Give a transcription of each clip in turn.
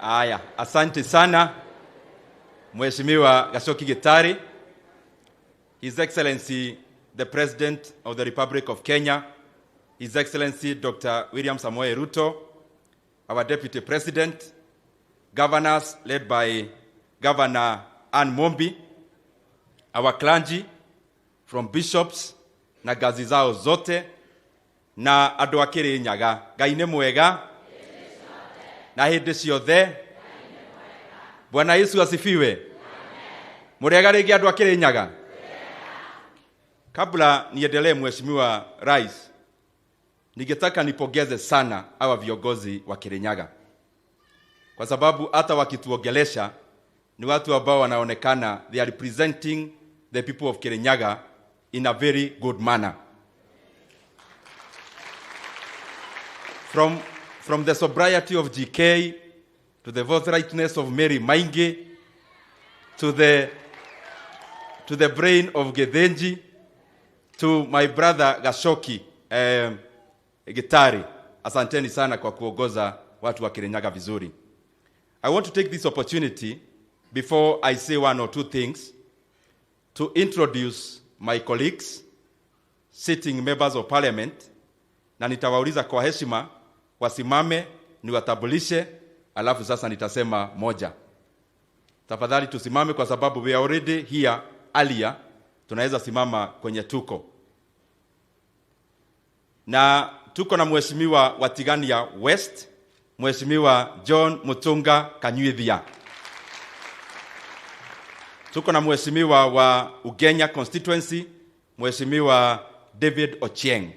Aya, asante sana Mheshimiwa Gachoki Gitari, His Excellency the President of the Republic of Kenya, His Excellency Dr. William Samoei Ruto, our Deputy President, governors led by Governor Ann Mombi, our clergy from bishops na gazi zao zote, na andũ a Kirinyaga, Ngai nĩ mwega na hĩndĩ ciothe. Bwana Yesu asifiwe. Muriega rĩngĩ andũ a Kirinyaga. Kabla niendelee, Mheshimiwa Rais, ningetaka nipongeze sana hawa viongozi wa Kirinyaga, kwa sababu hata wakituongelesha ni watu ambao wanaonekana they are representing the people of Kirinyaga in a very good manner. From the sobriety of GK to the forthrightness of Mary Maingi to the brain of Githinji to my brother Gachoki Gitari, asanteni sana kwa kuongoza watu wa Kirinyaga vizuri. I want to take this opportunity before I say one or two things to introduce my colleagues, sitting members of parliament, na nitawauliza kwa heshima wasimame niwatambulishe, alafu sasa nitasema moja. Tafadhali tusimame kwa sababu we are already here earlier, tunaweza simama kwenye tuko. Na tuko na Mheshimiwa wa Tigania West, Mheshimiwa John Mutunga Kanyuithia. Tuko na Mheshimiwa wa Ugenya constituency, Mheshimiwa David Ochieng.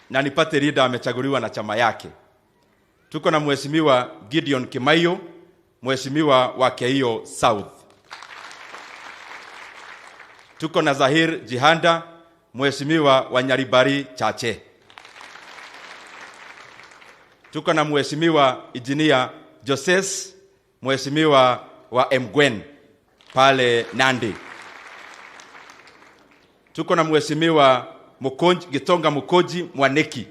Na nipate leader amechaguliwa na chama yake. Tuko na Mheshimiwa Gideon Kimayo, Mheshimiwa wa Keio South. Tuko na Zahir Jihanda, Mheshimiwa wa Nyaribari Chache. Tuko na Mheshimiwa Engineer Joses, Mheshimiwa wa Mgwen pale Nandi. Tuko na Mheshimiwa Gitonga Mukoji Mwaneki,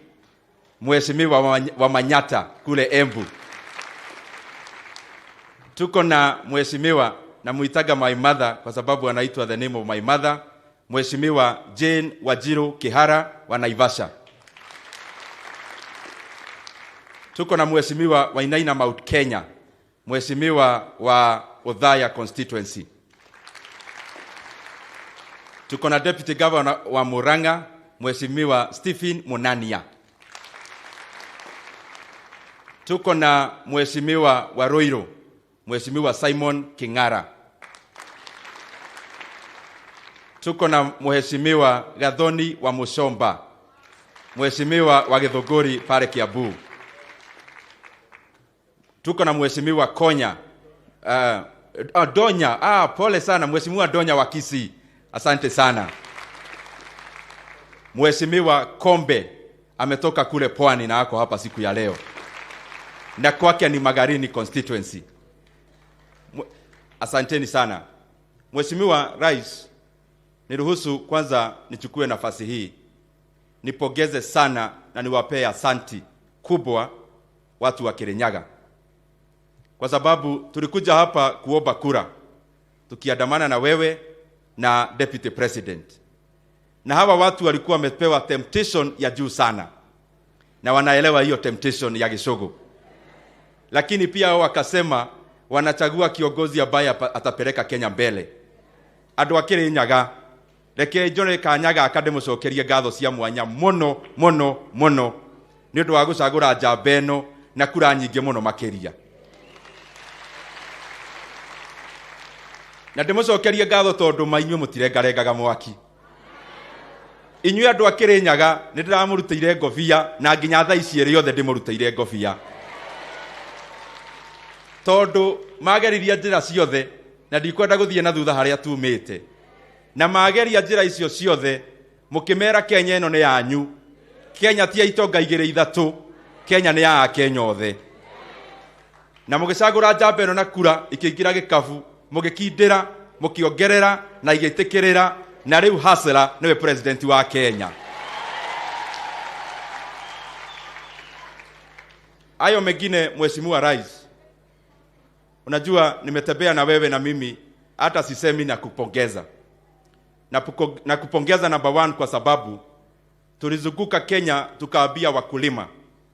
Mheshimiwa wa Manyata kule Embu. Tuko na Mheshimiwa, na muitaga my mother kwa sababu anaitwa the name of my mother, Mheshimiwa Jane Wajiru Kihara wa Naivasha. Tuko na Mheshimiwa wa Inaina Mount Kenya, Mheshimiwa wa Othaya constituency. Tuko na Deputy Governor wa Murang'a, Mheshimiwa Stephen Munania. Tuko na Mheshimiwa wa Roiro, Mheshimiwa Simon King'ara. Tuko na Mheshimiwa Gathoni wa Mushomba, Mheshimiwa wa Githunguri pale Kiambu. Tuko na Mheshimiwa Konya Donya, pole sana, Mheshimiwa Donya wa Kisii. Asante sana. Mheshimiwa Kombe ametoka kule Pwani na ako hapa siku ya leo, na kwake ni Magarini constituency. Asanteni sana. Mheshimiwa Rais, niruhusu kwanza nichukue nafasi hii nipongeze sana na niwapee asanti kubwa watu wa Kirinyaga, kwa sababu tulikuja hapa kuomba kura tukiandamana na wewe na Deputy President, na hawa watu walikuwa wamepewa temptation ya juu sana na wanaelewa hiyo temptation ya Gishogo, lakini pia wao wakasema wanachagua kiongozi ambaye atapeleka Kenya mbele. Andũ a Kirinyaga, reke njore Kanyaga akademucokerie ngatho cia mwanya muno muno muno nĩ ũndũ wa gũcagũra njamba ĩno na kura nyingĩ muno makĩria. Na ndĩmucokerie ngatho tondũ mainyu mũtirengarengaga mwaki. Inyuĩ andũ a Kirinyaga nĩ ndĩramũrutĩire ngobia na nginya thaa ici ĩrĩ yothe ndĩmũrutĩire ngobia, tondũ mageririe njĩra ciothe na ndikwenda gũthiĩ na thutha harĩa tumĩte, na mageria njĩra icio ciothe mũkĩmera Kenya ĩno nĩ yanyu. Kenya ti ya itonga igĩrĩ ithatũ, Kenya nĩ ya Akenya othe. Na mũgĩcagũra njamba ĩno na kura ikĩingĩra gĩkabu, mũgĩkindĩra, mũkĩongerera na igĩtĩkĩrĩra, na rĩu Hasla nĩwe president wa Kenya. Hayo mengine, Mheshimiwa Rais, unajua nimetembea na wewe na mimi hata sisemi na kupongeza. Na kupongeza number 1 kwa sababu tulizunguka Kenya tukaambia wakulima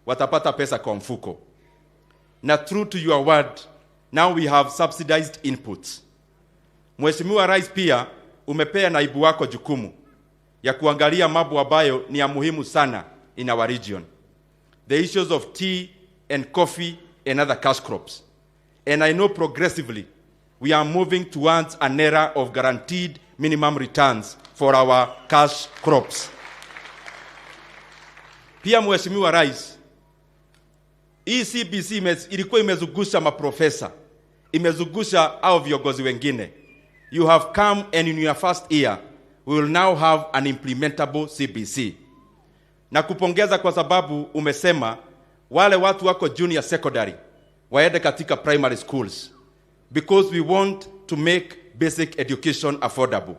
watapata pesa kwa mfuko. Na true to your word, now we have subsidized inputs. Mheshimiwa Rais, pia umepea naibu wako jukumu ya kuangalia mambo ambayo ni ya muhimu sana in our region. The issues of tea and coffee and other cash crops. And I know progressively we are moving towards an era of guaranteed minimum returns for our cash crops. Pia Mheshimiwa Rais, hii CBC ilikuwa imezungusha maprofesa, imezungusha au viongozi wengine. You have come and in your first year we will now have an implementable CBC. Na kupongeza kwa sababu umesema wale watu wako junior secondary waende katika primary schools, because we want to make basic education affordable.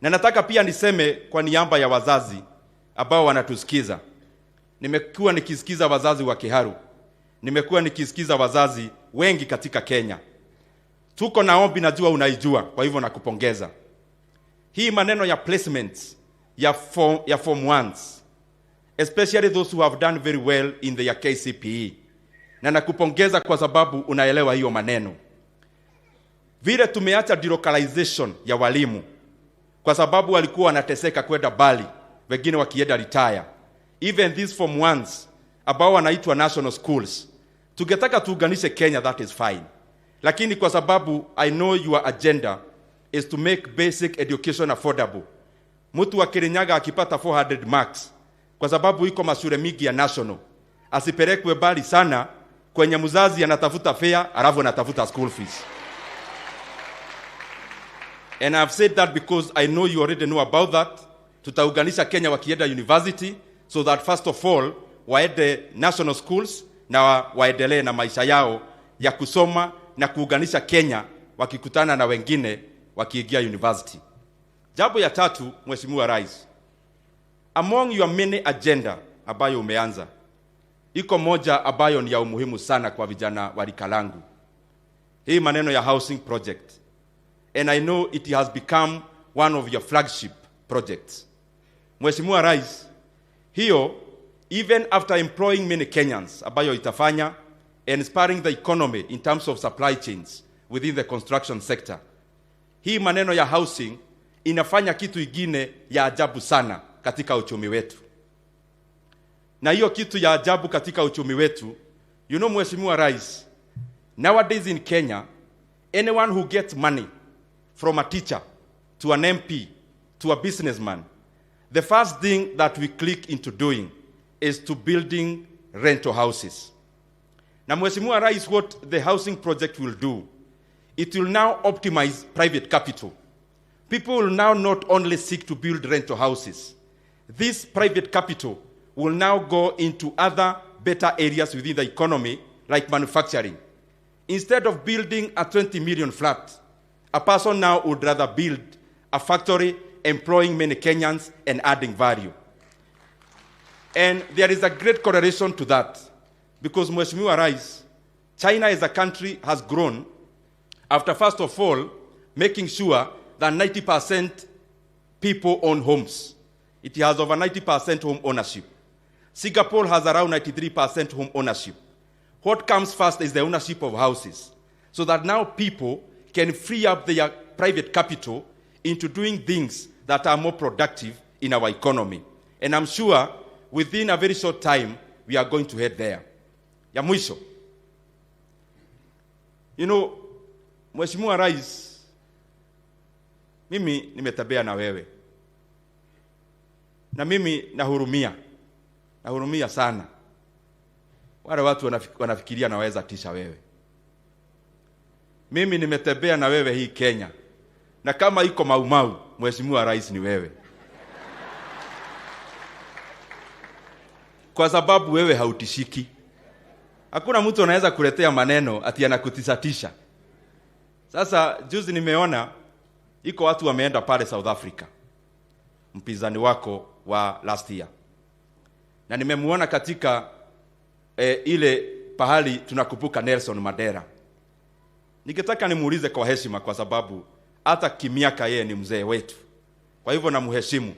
Na nataka pia niseme kwa niaba ya wazazi ambao wanatusikiza. Nimekuwa nikisikiza wazazi wa Kiharu, nimekuwa nikisikiza wazazi wengi katika Kenya. Tuko na ombi, najua unaijua, kwa hivyo nakupongeza. Hii maneno ya placements ya form 1s, especially those who have done very well in their KCPE. Na nakupongeza kwa sababu unaelewa hiyo maneno. Vile tumeacha delocalization ya walimu kwa sababu walikuwa wanateseka kwenda Bali, wengine wakienda retire. Even these form 1s ambao wanaitwa national schools, tungetaka tuunganishe Kenya, that is fine. Lakini kwa sababu I know your agenda is to make basic education affordable. Mtu wa Kirinyaga akipata 400 marks kwa sababu iko mashule mingi ya national, asipelekwe Bali sana kwenye mzazi anatafuta fare alafu anatafuta school fees. And I've said that because I know you already know about that. Tutaunganisha Kenya wakienda university, so that first of all waende national schools na waendelee na maisha yao ya kusoma na kuunganisha Kenya wakikutana na wengine wakiingia university. Jambo ya tatu, Mheshimiwa Rais, among your many agenda ambayo umeanza, iko moja ambayo ni ya umuhimu sana kwa vijana wa rika langu. Hii maneno ya housing project. And I know it has become one of your flagship projects. Mheshimiwa Rais, hiyo, even after employing many Kenyans, ambayo itafanya and spurring the economy in terms of supply chains within the construction sector, hii maneno ya housing inafanya kitu ingine ya ajabu sana katika uchumi wetu. Na hiyo kitu ya ajabu katika uchumi wetu, you know Mheshimiwa Rais, nowadays in Kenya, anyone who gets money from a teacher to an MP to a businessman, the first thing that we click into doing is to building rental houses. Now, Mheshimiwa Rais, what the housing project will do, it will now optimize private capital. People will now not only seek to build rental houses. This private capital will now go into other better areas within the economy, like manufacturing. Instead of building a 20 million flat, a person now would rather build a factory employing many Kenyans and adding value. And there is a great correlation to that, because Mheshimiwa Rais, China as a country has grown after, first of all, making sure that 90% people own homes. It has over 90% home ownership. Singapore has around 93% home ownership. What comes first is the ownership of houses, so that now people can free up their private capital into doing things that are more productive in our economy. And I'm sure within a very short time, we are going to head there. Ya mwisho. You know, Mheshimiwa Rais, mimi nimetembea na wewe. Na mimi nahurumia sana wale watu wanafikiria naweza tisha wewe. Mimi nimetembea na wewe hii Kenya, na kama iko maumau, Mheshimiwa Rais, ni wewe. Kwa sababu wewe hautishiki. Hakuna mtu anaweza kuletea maneno ati anakutisatisha. Sasa juzi nimeona iko watu wameenda pale South Africa, mpinzani wako wa last year, na nimemuona katika ile pahali tunakumbuka Nelson Mandela. Ningetaka nimuulize kwa heshima, kwa sababu hata kimiaka yeye ni mzee wetu, kwa hivyo namheshimu.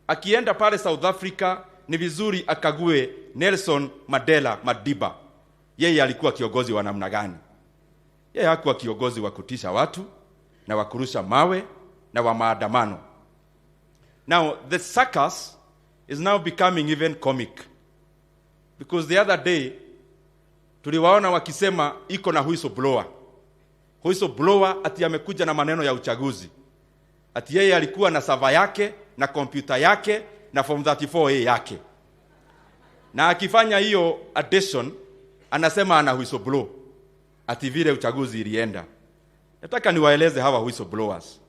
Akienda pale South Africa, ni vizuri akague Nelson Mandela Madiba, yeye alikuwa kiongozi wa namna gani? Yeye hakuwa kiongozi wa kutisha watu na wa kurusha mawe na wa maandamano. Now the circus is now becoming even comic, because the other day tuliwaona wakisema iko na whistleblower ati amekuja na maneno ya uchaguzi, ati yeye alikuwa na server yake na kompyuta yake na form 34A yake, na akifanya hiyo addition anasema ana whistleblower ati vile uchaguzi ilienda. Nataka niwaeleze hawa whistleblowers,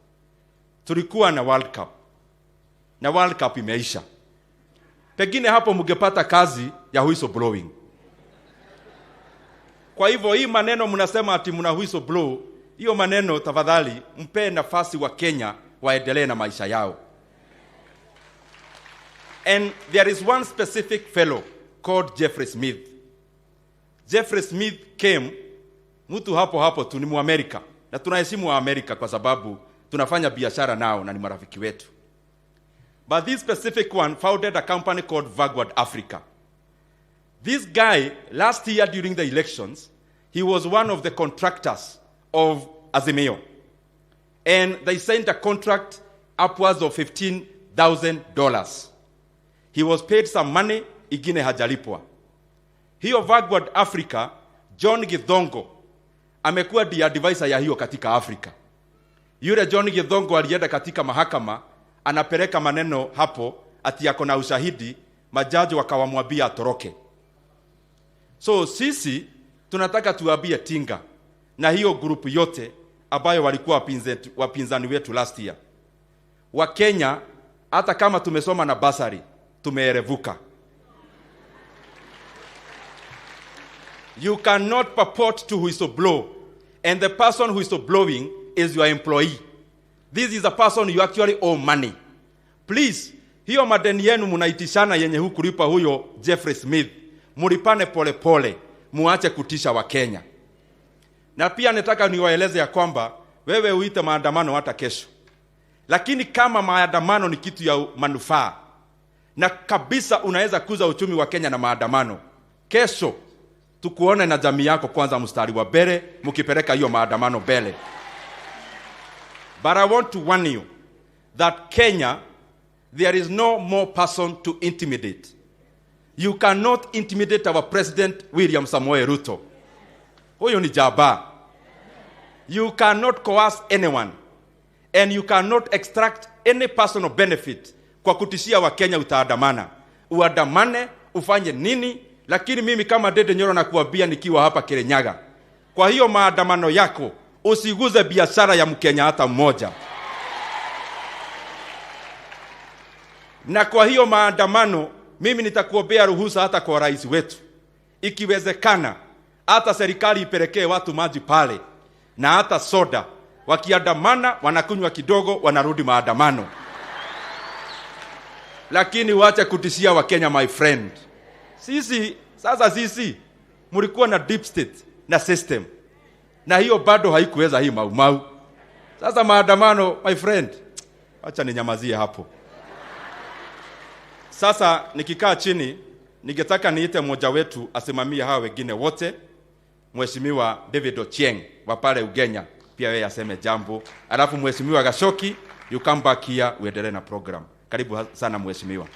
tulikuwa na World Cup na World Cup imeisha. Pengine hapo mngepata kazi ya whistleblowing. Kwa hivyo hii maneno mnasema ati mna whistleblow, hiyo maneno tafadhali mpe nafasi wa Kenya waendelee na maisha yao. And there is one specific fellow called Jeffrey Smith. Jeffrey Smith came, mtu hapo tu, ni Muamerika, na tunaheshimu wa Amerika kwa sababu tunafanya biashara nao na ni marafiki wetu. But this specific one founded a company called Vanguard Africa. This guy, last year during the elections, he was one of the contractors of Azimio. And they signed a contract upwards of $15,000. He was paid some money, ingine hajalipwa. Hiyo Vanguard Africa, John Githongo, amekuwa the advisor ya hiyo katika Afrika. Yule John Githongo alienda katika mahakama, anapeleka maneno hapo ati yako na ushahidi, majaji wakawamwambia atoroke. So sisi tunataka tuambie Tinga na hiyo grupu yote ambayo walikuwa wapinzani wetu last year, wa Kenya, hata kama tumesoma na basari, tumeerevuka. You cannot purport to whistleblow, and the person who is whistleblowing is your employee. This is a person you actually owe money. Please, hiyo madeni yenu munaitishana yenye hukulipa huyo Jeffrey Smith, mulipane pole pole, muache kutisha wa Kenya. Na pia nataka niwaeleze ya kwamba wewe uite maandamano hata kesho, lakini kama maandamano ni kitu ya manufaa na kabisa unaweza kuza uchumi wa Kenya na maandamano, kesho tukuone na jamii yako kwanza mstari wa mbele mkipeleka hiyo maandamano mbele. But I want to warn you that Kenya, there is no more person to intimidate. You cannot intimidate our President William Samoei Ruto. Huyo ni jaba. You cannot coerce anyone, and you cannot extract any personal benefit kwa kutishia wa Kenya utaandamana. Uandamane, ufanye nini? Lakini mimi kama Ndindi Nyoro nakuambia nikiwa hapa Kirinyaga, kwa hiyo maandamano yako usiguze biashara ya Mkenya hata mmoja. Na kwa hiyo maandamano mimi nitakuombea ruhusa hata kwa rais wetu, ikiwezekana hata serikali ipelekee watu maji pale na hata soda, wakiandamana wanakunywa kidogo wanarudi maandamano. Lakini waache kutishia wa Kenya, my friend. Sisi mlikuwa na deep state na system, na hiyo bado haikuweza hii mau. Sasa maandamano, my friend, acha ninyamazie hapo. Sasa nikikaa chini, ningetaka niite mmoja wetu asimamie hawa wengine wote. Mheshimiwa David Ochieng wa pale Ugenya pia yeye aseme jambo. Alafu Mheshimiwa Gashoki, you come back here uendelee na program. Karibu sana mheshimiwa.